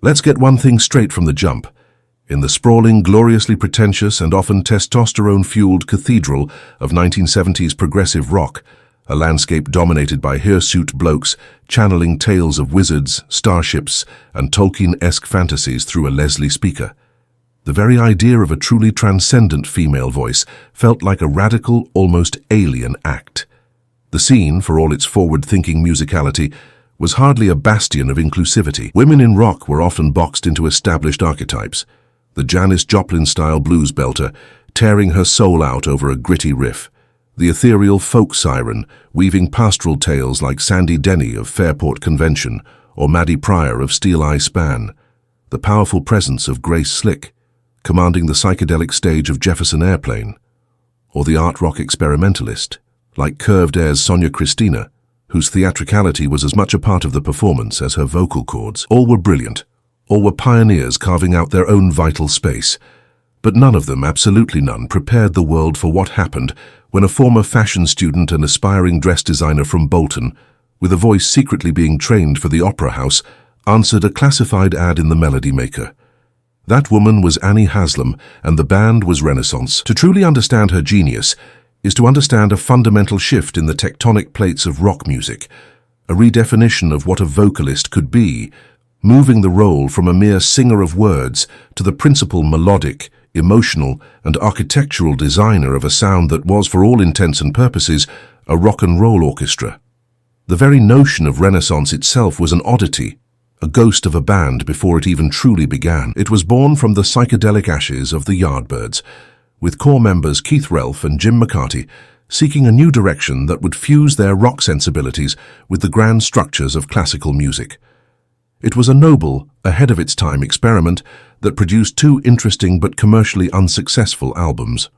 Let's get one thing straight from the jump. In the sprawling, gloriously pretentious and often testosterone-fueled cathedral of 1970s progressive rock, a landscape dominated by hirsute blokes channeling tales of wizards, starships, and Tolkien-esque fantasies through a Leslie speaker. The very idea of a truly transcendent female voice felt like a radical, almost alien act. The scene, for all its forward-thinking musicality, was hardly a bastion of inclusivity. Women in rock were often boxed into established archetypes. The Janis Joplin-style blues belter, tearing her soul out over a gritty riff. The ethereal folk siren, weaving pastoral tales like Sandy Denny of Fairport Convention or Maddie Pryor of Steel Eye Span. The powerful presence of Grace Slick, commanding the psychedelic stage of Jefferson Airplane. Or the art rock experimentalist, like Curved Air's Sonia Christina, whose theatricality was as much a part of the performance as her vocal cords. All were brilliant. All were pioneers carving out their own vital space. But none of them, absolutely none, prepared the world for what happened when a former fashion student and aspiring dress designer from Bolton, with a voice secretly being trained for the Opera House, answered a classified ad in the Melody Maker. That woman was Annie Haslam, and the band was Renaissance. To truly understand her genius is to understand a fundamental shift in the tectonic plates of rock music, a redefinition of what a vocalist could be, moving the role from a mere singer of words to the principal melodic, emotional, and architectural designer of a sound that was, for all intents and purposes, a rock and roll orchestra. The very notion of Renaissance itself was an oddity, a ghost of a band before it even truly began. It was born from the psychedelic ashes of the Yardbirds, with core members Keith Relf and Jim McCarty seeking a new direction that would fuse their rock sensibilities with the grand structures of classical music. It was a noble, ahead-of-its-time experiment that produced two interesting but commercially unsuccessful albums.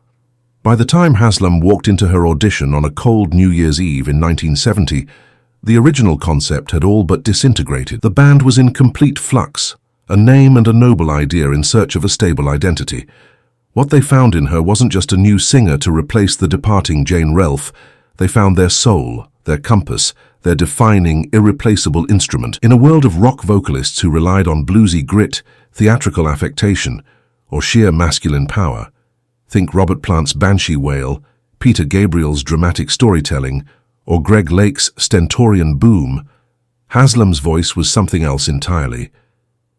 By the time HASLAM walked into her audition on a cold New Year's Eve in 1970, the original concept had all but disintegrated. The band was in complete flux, a name and a noble idea in search of a stable identity. What they found in her wasn't just a new singer to replace the departing Jane Relf. They found their soul, their compass, their defining, irreplaceable instrument. In a world of rock vocalists who relied on bluesy grit, theatrical affectation, or sheer masculine power, think Robert Plant's Banshee wail, Peter Gabriel's dramatic storytelling, or Greg Lake's stentorian boom, HASLAM's voice was something else entirely.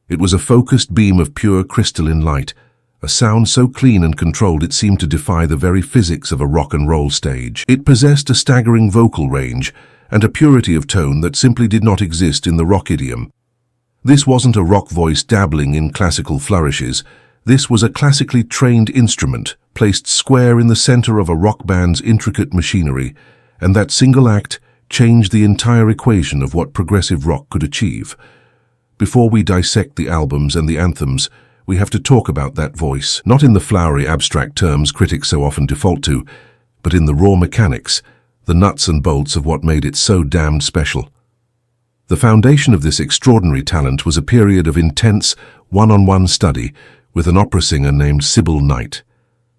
It was a focused beam of pure crystalline light, a sound so clean and controlled it seemed to defy the very physics of a rock and roll stage. It possessed a staggering vocal range and a purity of tone that simply did not exist in the rock idiom. This wasn't a rock voice dabbling in classical flourishes. This was a classically trained instrument placed square in the center of a rock band's intricate machinery, and that single act changed the entire equation of what progressive rock could achieve. Before we dissect the albums and the anthems, we have to talk about that voice, not in the flowery abstract terms critics so often default to, but in the raw mechanics, the nuts and bolts of what made it so damned special. The foundation of this extraordinary talent was a period of intense, one-on-one study with an opera singer named Sybil Knight.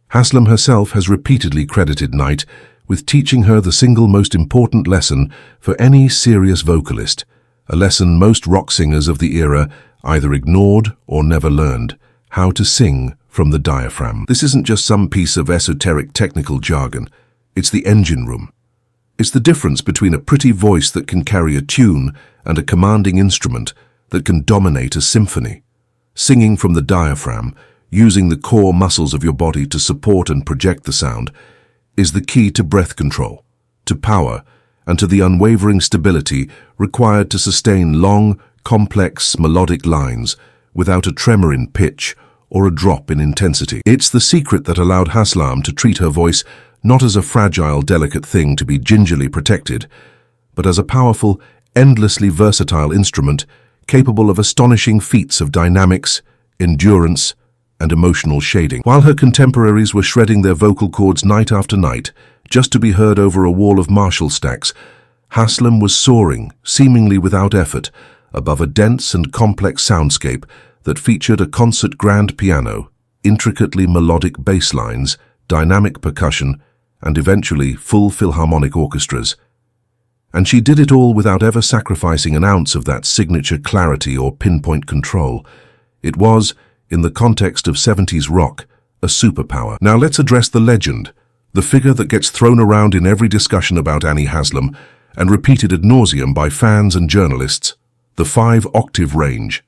HASLAM herself has repeatedly credited Knight with teaching her the single most important lesson for any serious vocalist, a lesson most rock singers of the era either ignored or never learned: how to sing from the diaphragm. This isn't just some piece of esoteric technical jargon. It's the engine room. It's the difference between a pretty voice that can carry a tune and a commanding instrument that can dominate a symphony. Singing from the diaphragm, using the core muscles of your body to support and project the sound, is the key to breath control, to power, and to the unwavering stability required to sustain long, complex, melodic lines without a tremor in pitch or a drop in intensity. It's the secret that allowed HASLAM to treat her voice not as a fragile, delicate thing to be gingerly protected, but as a powerful, endlessly versatile instrument capable of astonishing feats of dynamics, endurance, and emotional shading. While her contemporaries were shredding their vocal cords night after night, just to be heard over a wall of Marshall stacks, HASLAM was soaring, seemingly without effort, above a dense and complex soundscape that featured a concert grand piano, intricately melodic bass lines, dynamic percussion, and eventually full philharmonic orchestras. And she did it all without ever sacrificing an ounce of that signature clarity or pinpoint control. It was, in the context of 70s rock, a superpower. Now let's address the legend, the figure that gets thrown around in every discussion about Annie Haslam and repeated ad nauseum by fans and journalists, the 5-octave range.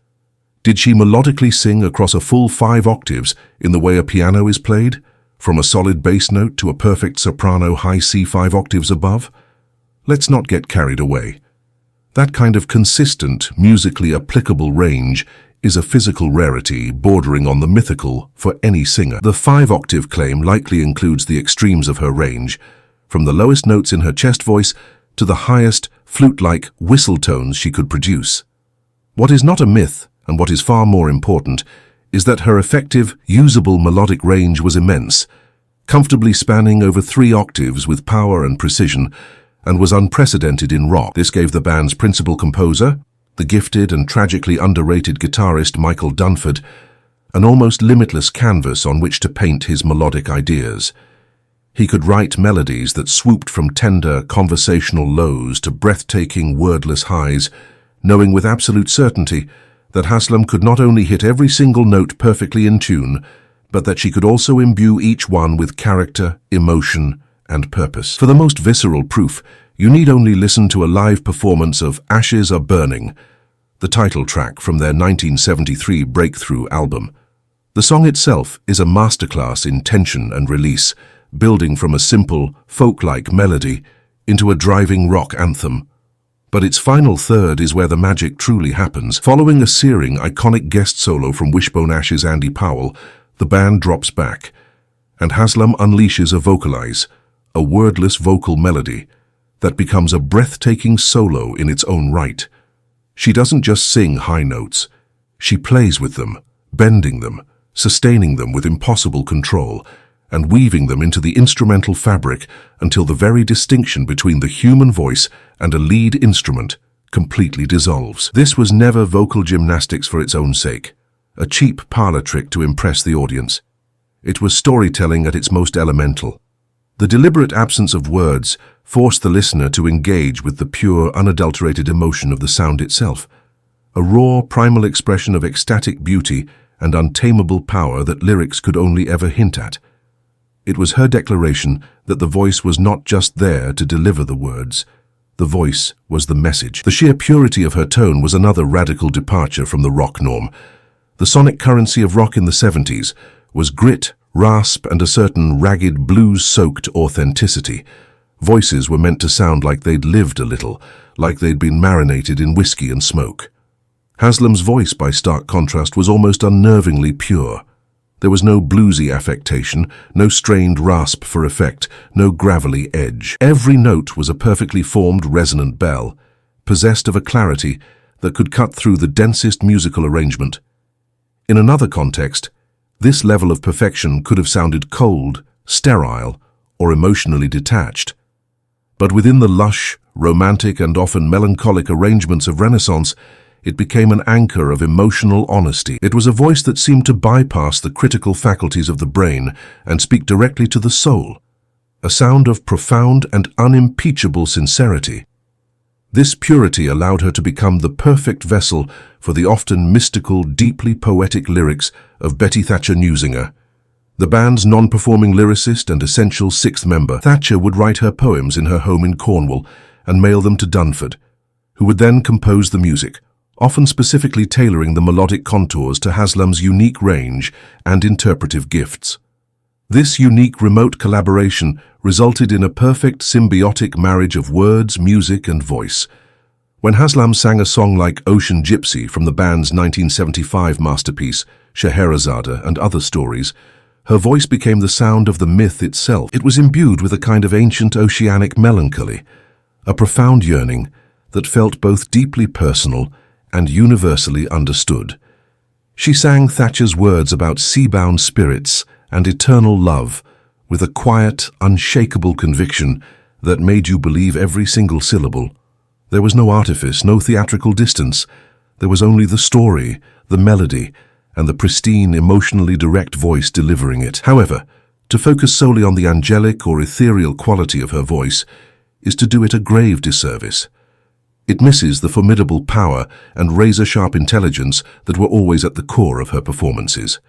Did she melodically sing across a full 5 octaves in the way a piano is played, from a solid bass note to a perfect soprano high C 5 octaves above? Let's not get carried away. That kind of consistent, musically applicable range is a physical rarity bordering on the mythical for any singer. The 5-octave claim likely includes the extremes of her range, from the lowest notes in her chest voice to the highest, flute-like whistle tones she could produce. What is not a myth, and what is far more important, is that her effective, usable melodic range was immense, comfortably spanning over 3 octaves with power and precision, and was unprecedented in rock. This gave the band's principal composer, the gifted and tragically underrated guitarist Michael Dunford, an almost limitless canvas on which to paint his melodic ideas. He could write melodies that swooped from tender, conversational lows to breathtaking, wordless highs, knowing with absolute certainty that HASLAM could not only hit every single note perfectly in tune, but that she could also imbue each one with character, emotion, and purpose. For the most visceral proof, you need only listen to a live performance of Ashes Are Burning, the title track from their 1973 breakthrough album. The song itself is a masterclass in tension and release, building from a simple, folk-like melody into a driving rock anthem. But its final third is where the magic truly happens. Following a searing, iconic guest solo from Wishbone Ash's Andy Powell, the band drops back, and HASLAM unleashes a vocalize, a wordless vocal melody that becomes a breathtaking solo in its own right. She doesn't just sing high notes. She plays with them, bending them, sustaining them with impossible control, and weaving them into the instrumental fabric until the very distinction between the human voice and a lead instrument completely dissolves. This was never vocal gymnastics for its own sake, a cheap parlor trick to impress the audience. It was storytelling at its most elemental. The deliberate absence of words forced the listener to engage with the pure, unadulterated emotion of the sound itself, a raw, primal expression of ecstatic beauty and untamable power that lyrics could only ever hint at. It was her declaration that the voice was not just there to deliver the words. The voice was the message. The sheer purity of her tone was another radical departure from the rock norm. The sonic currency of rock in the 70s was grit, rasp, and a certain ragged, blues-soaked authenticity. Voices were meant to sound like they'd lived a little, like they'd been marinated in whiskey and smoke. HASLAM's voice, by stark contrast, was almost unnervingly pure. There was no bluesy affectation, no strained rasp for effect, no gravelly edge. Every note was a perfectly formed resonant bell, possessed of a clarity that could cut through the densest musical arrangement. In another context, this level of perfection could have sounded cold, sterile, or emotionally detached. But within the lush, romantic, and often melancholic arrangements of Renaissance, it became an anchor of emotional honesty. It was a voice that seemed to bypass the critical faculties of the brain and speak directly to the soul, a sound of profound and unimpeachable sincerity. This purity allowed her to become the perfect vessel for the often mystical, deeply poetic lyrics of Betty Thatcher Newsinger. The band's non-performing lyricist and essential sixth member, Thatcher would write her poems in her home in Cornwall and mail them to Dunford, who would then compose the music, often specifically tailoring the melodic contours to HASLAM's unique range and interpretive gifts. This unique remote collaboration resulted in a perfect symbiotic marriage of words, music, and voice. When HASLAM sang a song like Ocean Gypsy from the band's 1975 masterpiece, Scheherazade and Other Stories, her voice became the sound of the myth itself. It was imbued with a kind of ancient oceanic melancholy, a profound yearning that felt both deeply personal and universally understood. She sang Thatcher's words about sea-bound spirits and eternal love with a quiet, unshakable conviction that made you believe every single syllable. There was no artifice, no theatrical distance. There was only the story, the melody, and the pristine, emotionally direct voice delivering it. However, to focus solely on the angelic or ethereal quality of her voice, is to do it a grave disservice. It misses the formidable power and razor-sharp intelligence that were always at the core of her performances.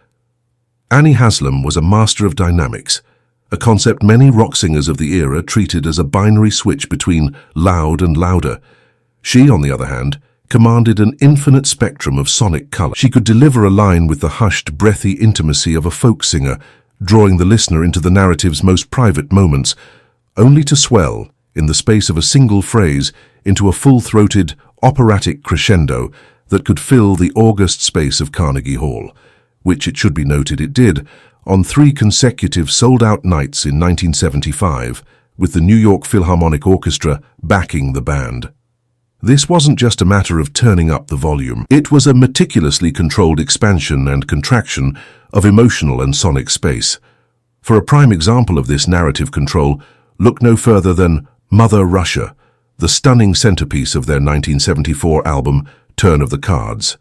Annie Haslam was a master of dynamics, a concept many rock singers of the era treated as a binary switch between loud and louder. She, on the other hand, commanded an infinite spectrum of sonic color. She could deliver a line with the hushed, breathy intimacy of a folk singer, drawing the listener into the narrative's most private moments, only to swell, in the space of a single phrase, into a full-throated, operatic crescendo that could fill the august space of Carnegie Hall, which, it should be noted, it did, on 3 consecutive sold-out nights in 1975, with the New York Philharmonic Orchestra backing the band. This wasn't just a matter of turning up the volume. It was a meticulously controlled expansion and contraction of emotional and sonic space. For a prime example of this narrative control, look no further than Mother Russia, the stunning centerpiece of their 1974 album, Turn of the Cards.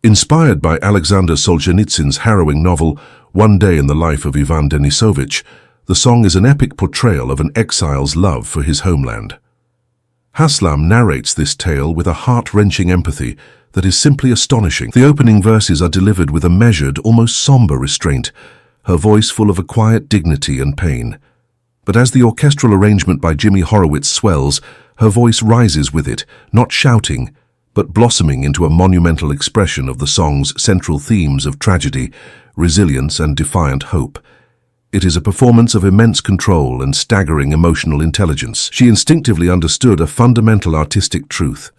Inspired by Alexander Solzhenitsyn's harrowing novel, One Day in the Life of Ivan Denisovich, the song is an epic portrayal of an exile's love for his homeland. HASLAM narrates this tale with a heart-wrenching empathy that is simply astonishing. The opening verses are delivered with a measured, almost somber restraint, her voice full of a quiet dignity and pain. But as the orchestral arrangement by Jimmy Horowitz swells, her voice rises with it, not shouting, but blossoming into a monumental expression of the song's central themes of tragedy, resilience, and defiant hope. It is a performance of immense control and staggering emotional intelligence. She instinctively understood a fundamental artistic truth,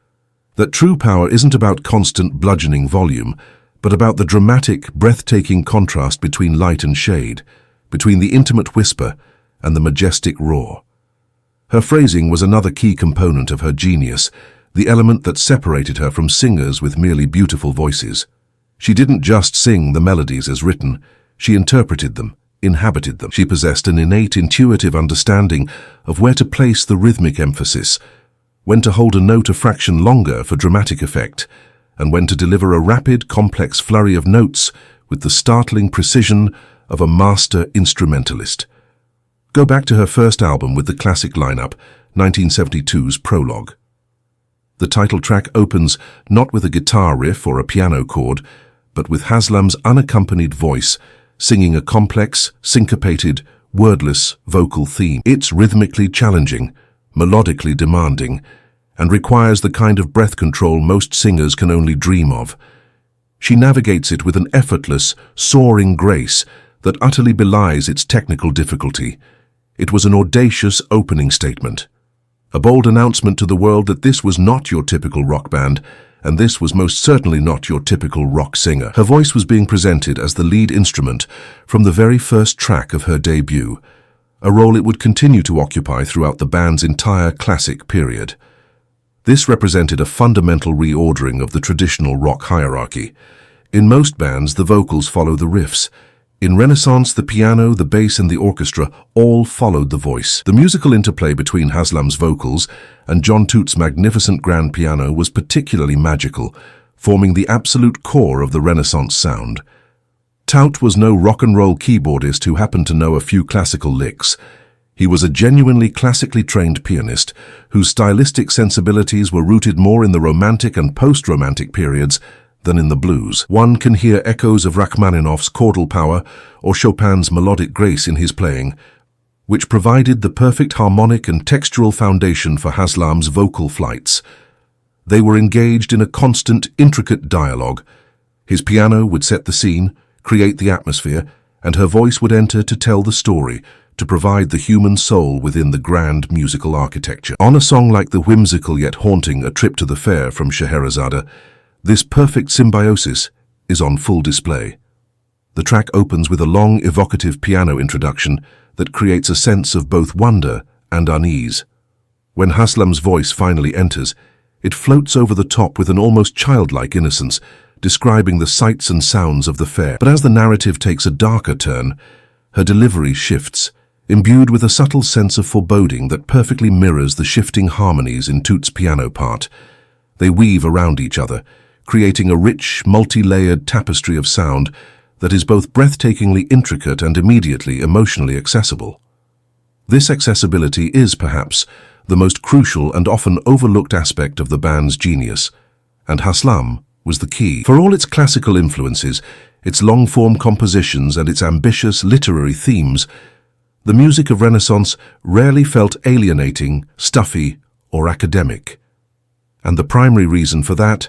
that true power isn't about constant bludgeoning volume, but about the dramatic, breathtaking contrast between light and shade, between the intimate whisper and the majestic roar. Her phrasing was another key component of her genius, the element that separated her from singers with merely beautiful voices. She didn't just sing the melodies as written, she interpreted them, inhabited them. She possessed an innate intuitive understanding of where to place the rhythmic emphasis, when to hold a note a fraction longer for dramatic effect, and when to deliver a rapid, complex flurry of notes with the startling precision of a master instrumentalist. Go back to her first album with the classic lineup, 1972's Prologue. The title track opens not with a guitar riff or a piano chord, but with Haslam's unaccompanied voice, singing a complex, syncopated, wordless vocal theme. It's rhythmically challenging, melodically demanding, and requires the kind of breath control most singers can only dream of. She navigates it with an effortless, soaring grace that utterly belies its technical difficulty. It was an audacious opening statement, a bold announcement to the world that this was not your typical rock band, and this was most certainly not your typical rock singer. Her voice was being presented as the lead instrument from the very first track of her debut, a role it would continue to occupy throughout the band's entire classic period. This represented a fundamental reordering of the traditional rock hierarchy. In most bands, the vocals follow the riffs. In Renaissance, the piano, the bass, and the orchestra all followed the voice. The musical interplay between Haslam's vocals and John Toot's magnificent grand piano was particularly magical, forming the absolute core of the Renaissance sound. Tout was no rock and roll keyboardist who happened to know a few classical licks. He was a genuinely classically trained pianist whose stylistic sensibilities were rooted more in the Romantic and post-Romantic periods than in the blues. One can hear echoes of Rachmaninoff's chordal power or Chopin's melodic grace in his playing, which provided the perfect harmonic and textural foundation for Haslam's vocal flights. They were engaged in a constant, intricate dialogue. His piano would set the scene, create the atmosphere, and her voice would enter to tell the story, to provide the human soul within the grand musical architecture. On a song like the whimsical yet haunting A Trip to the Fair from Scheherazade, this perfect symbiosis is on full display. The track opens with a long, evocative piano introduction that creates a sense of both wonder and unease. When Haslam's voice finally enters, it floats over the top with an almost childlike innocence, describing the sights and sounds of the fair. But as the narrative takes a darker turn, her delivery shifts, imbued with a subtle sense of foreboding that perfectly mirrors the shifting harmonies in Toot's piano part. They weave around each other, creating a rich, multi-layered tapestry of sound that is both breathtakingly intricate and immediately emotionally accessible. This accessibility is, perhaps, the most crucial and often overlooked aspect of the band's genius, and HASLAM was the key. For all its classical influences, its long-form compositions and its ambitious literary themes, the music of Renaissance rarely felt alienating, stuffy, or academic. And the primary reason for that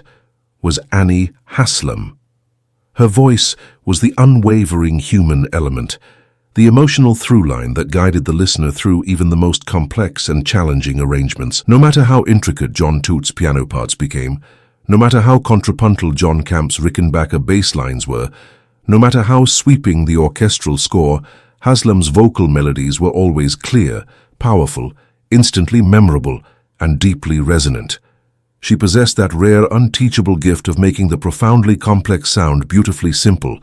was Annie HASLAM. Her voice was the unwavering human element, the emotional through-line that guided the listener through even the most complex and challenging arrangements. No matter how intricate John Toot's piano parts became, no matter how contrapuntal John Camp's Rickenbacker bass lines were, no matter how sweeping the orchestral score, HASLAM's vocal melodies were always clear, powerful, instantly memorable, and deeply resonant. She possessed that rare, unteachable gift of making the profoundly complex sound beautifully simple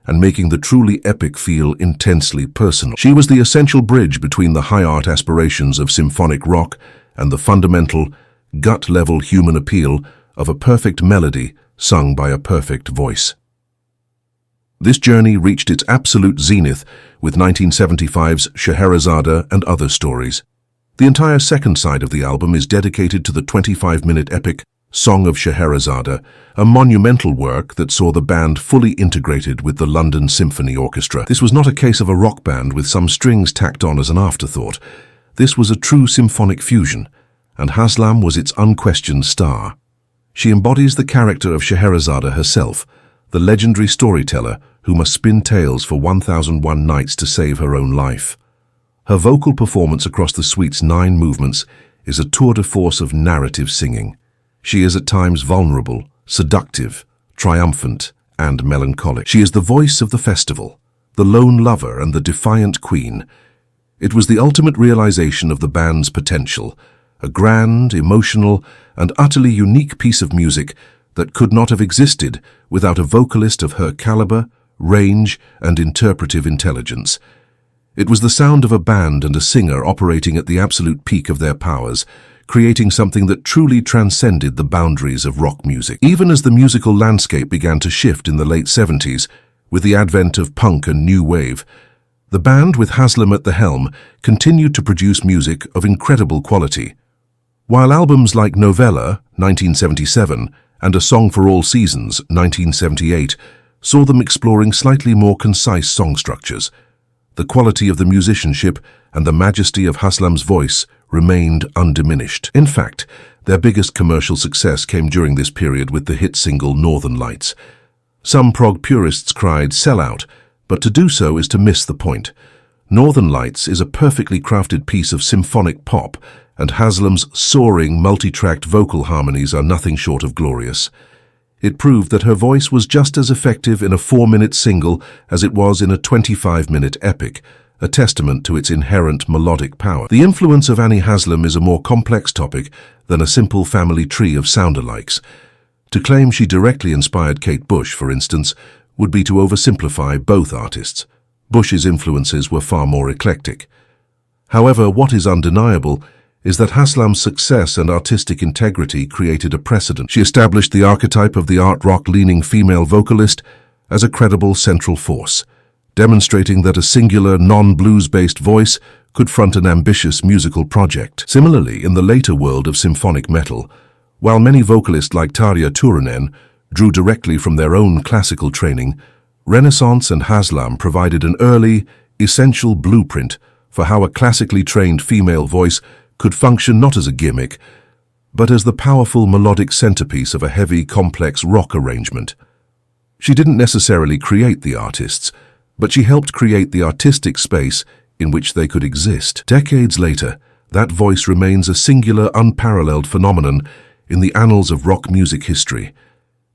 and making the truly epic feel intensely personal. She was the essential bridge between the high art aspirations of symphonic rock and the fundamental, gut-level human appeal of a perfect melody sung by a perfect voice. This journey reached its absolute zenith with 1975's Scheherazade and Other Stories. The entire second side of the album is dedicated to the 25-minute epic Song of Scheherazade, a monumental work that saw the band fully integrated with the London Symphony Orchestra. This was not a case of a rock band with some strings tacked on as an afterthought. This was a true symphonic fusion, and HASLAM was its unquestioned star. She embodies the character of Scheherazade herself, the legendary storyteller who must spin tales for 1001 nights to save her own life. Her vocal performance across the suite's 9 movements is a tour de force of narrative singing. She is at times vulnerable, seductive, triumphant, and melancholic. She is the voice of the festival, the lone lover and the defiant queen. It was the ultimate realization of the band's potential, a grand, emotional, and utterly unique piece of music that could not have existed without a vocalist of her caliber, range, and interpretive intelligence. It was the sound of a band and a singer operating at the absolute peak of their powers, creating something that truly transcended the boundaries of rock music. Even as the musical landscape began to shift in the late 70s, with the advent of punk and new wave, the band, with HASLAM at the helm, continued to produce music of incredible quality. While albums like Novella, 1977, and A Song for All Seasons, 1978, saw them exploring slightly more concise song structures, the quality of the musicianship and the majesty of HASLAM's voice remained undiminished. In fact, their biggest commercial success came during this period with the hit single Northern Lights. Some prog purists cried, "Sell out," but to do so is to miss the point. Northern Lights is a perfectly crafted piece of symphonic pop, and HASLAM's soaring, multi-tracked vocal harmonies are nothing short of glorious. It proved that her voice was just as effective in a 4-minute single as it was in a 25-minute epic, a testament to its inherent melodic power. The influence of Annie HASLAM is a more complex topic than a simple family tree of sound-alikes. To claim she directly inspired Kate Bush, for instance, would be to oversimplify both artists. Bush's influences were far more eclectic. However, what is undeniable is that HASLAM's success and artistic integrity created a precedent. She established the archetype of the art rock-leaning female vocalist as a credible central force, demonstrating that a singular, non-blues-based voice could front an ambitious musical project. Similarly, in the later world of symphonic metal, while many vocalists like Tarja Turunen drew directly from their own classical training, Renaissance and HASLAM provided an early, essential blueprint for how a classically trained female voice could function not as a gimmick, but as the powerful melodic centerpiece of a heavy, complex rock arrangement. She didn't necessarily create the artists, but she helped create the artistic space in which they could exist. Decades later, that voice remains a singular, unparalleled phenomenon in the annals of rock music history.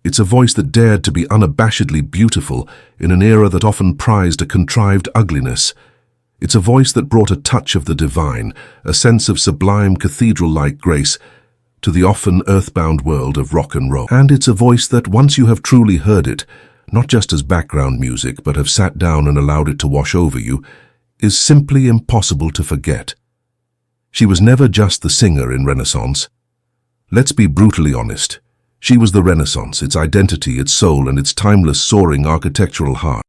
It's a voice that dared to be unabashedly beautiful in an era that often prized a contrived ugliness. It's a voice that brought a touch of the divine, a sense of sublime cathedral-like grace, to the often earthbound world of rock and roll. And it's a voice that, once you have truly heard it, not just as background music, but have sat down and allowed it to wash over you, is simply impossible to forget. She was never just the singer in Renaissance. Let's be brutally honest. She was the Renaissance, its identity, its soul, and its timeless, soaring architectural heart.